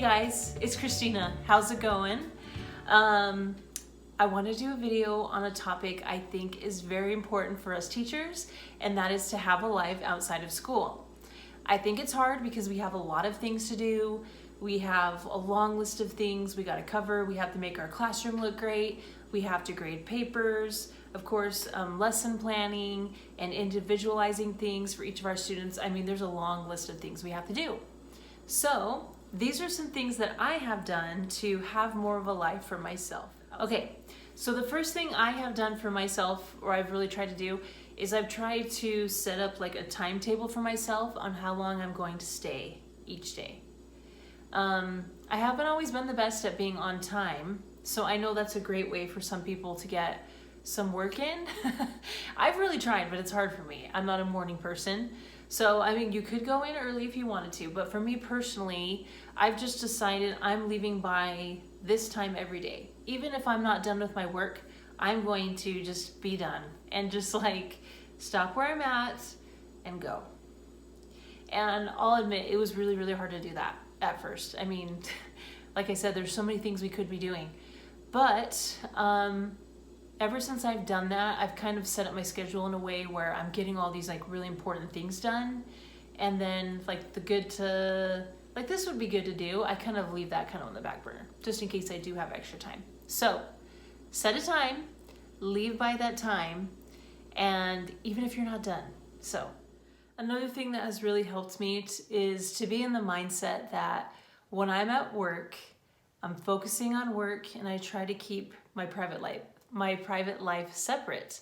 guys, it's Christina. How's it going? I want to do a video on a topic I think is very important for us teachers, and that is to have a life outside of school. I think it's hard because we have a lot of things to do. We have a long list of things we got to cover. We have to make our classroom look great. We have to grade papers, of course, lesson planning and individualizing things for each of our students. I mean, there's a long list of things we have to do. So these are some things that I have done to have more of a life for myself. Okay, so the first thing I have done for myself, or I've really tried to do, is I've tried to set up like a timetable for myself on how long I'm going to stay each day. I haven't always been the best at being on time, so I know that's a great way for some people to get some work in. I've really tried, but it's hard for me. I'm not a morning person. So, I mean, you could go in early if you wanted to, but for me personally, I've just decided I'm leaving by this time every day. Even if I'm not done with my work, I'm going to just be done and just like stop where I'm at and go. And I'll admit, it was really, really hard to do that at first. I mean, like I said, there's so many things we could be doing. But ever since I've done that, I've kind of set up my schedule in a way where I'm getting all these like really important things done. And then like this would be good to do. I kind of leave that kind of on the back burner just in case I do have extra time. So set a time, leave by that time, and even if you're not done. So another thing that has really helped me is to be in the mindset that when I'm at work, I'm focusing on work and I try to keep my private life separate.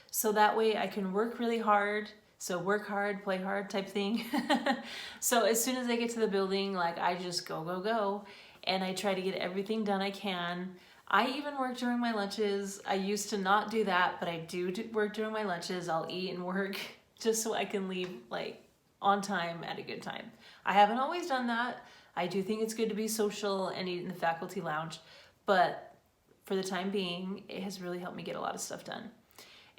So that way I can work really hard. So work hard, play hard type thing. So as soon as I get to the building, like I just go. And I try to get everything done I can. I even work during my lunches. I used to not do that, but I do work during my lunches. I'll eat and work just so I can leave like on time at a good time. I haven't always done that. I do think it's good to be social and eat in the faculty lounge, but for the time being, it has really helped me get a lot of stuff done.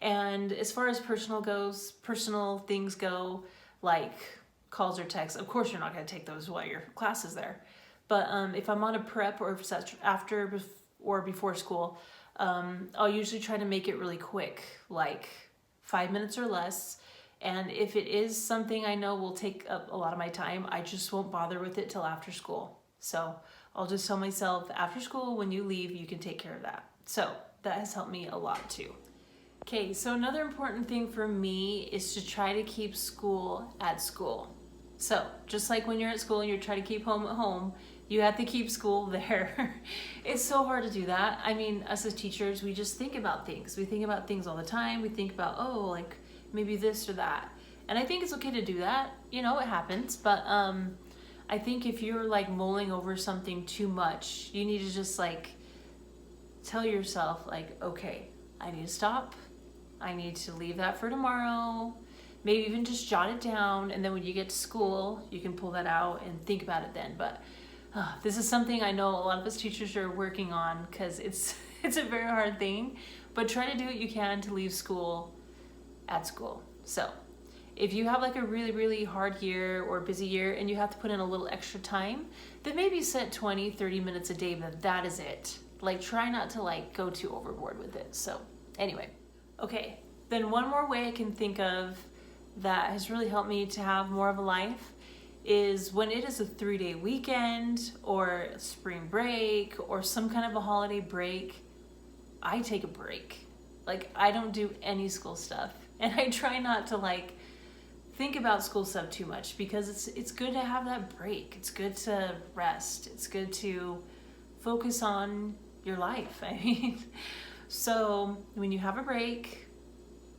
And as far as personal things go, like calls or texts, of course you're not going to take those while your class is there. But if I'm on a prep or if it's after or before school, I'll usually try to make it really quick, like 5 minutes or less. And if it is something I know will take up a lot of my time, I just won't bother with it till after school. So I'll just tell myself, after school, when you leave, you can take care of that. So that has helped me a lot too. Okay, so another important thing for me is to try to keep school at school. So just like when you're at school and you're trying to keep home at home, you have to keep school there. It's so hard to do that. I mean, us as teachers, we just think about things. We think about things all the time. We think about, oh, like maybe this or that. And I think it's okay to do that. You know, it happens. But I think if you're like mulling over something too much, you need to just like tell yourself like, okay, I need to stop. I need to leave that for tomorrow. Maybe even just jot it down. And then when you get to school, you can pull that out and think about it then. But this is something I know a lot of us teachers are working on because it's a very hard thing. But try to do what you can to leave school at school. So if you have like a really, really hard year or busy year and you have to put in a little extra time, then maybe set 20, 30 minutes a day, but that is it. Like try not to like go too overboard with it. So anyway, okay. Then one more way I can think of that has really helped me to have more of a life is when it is a 3-day weekend or spring break or some kind of a holiday break, I take a break. Like I don't do any school stuff. And I try not to like think about school stuff too much because it's good to have that break. It's good to rest. It's good to focus on your life. I mean, so when you have a break,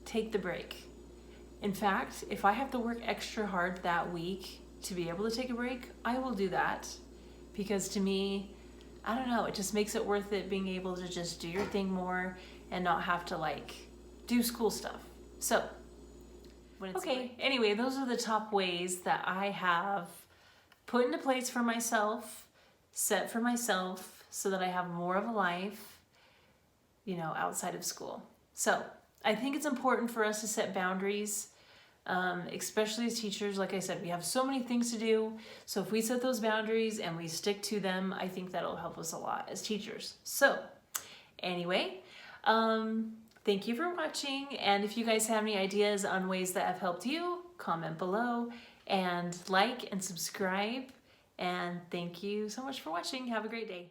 take the break. In fact, if I have to work extra hard that week to be able to take a break, I will do that because to me, I don't know, it just makes it worth it being able to just do your thing more and not have to like do school stuff. So, anyway, those are the top ways that I have put into place for myself, set for myself so that I have more of a life, you know, outside of school. So I think it's important for us to set boundaries Especially as teachers. Like I said, we have so many things to do. So if we set those boundaries and we stick to them, I think that'll help us a lot as teachers. So anyway, thank you for watching. And if you guys have any ideas on ways that have helped you, comment below and like and subscribe. And thank you so much for watching. Have a great day.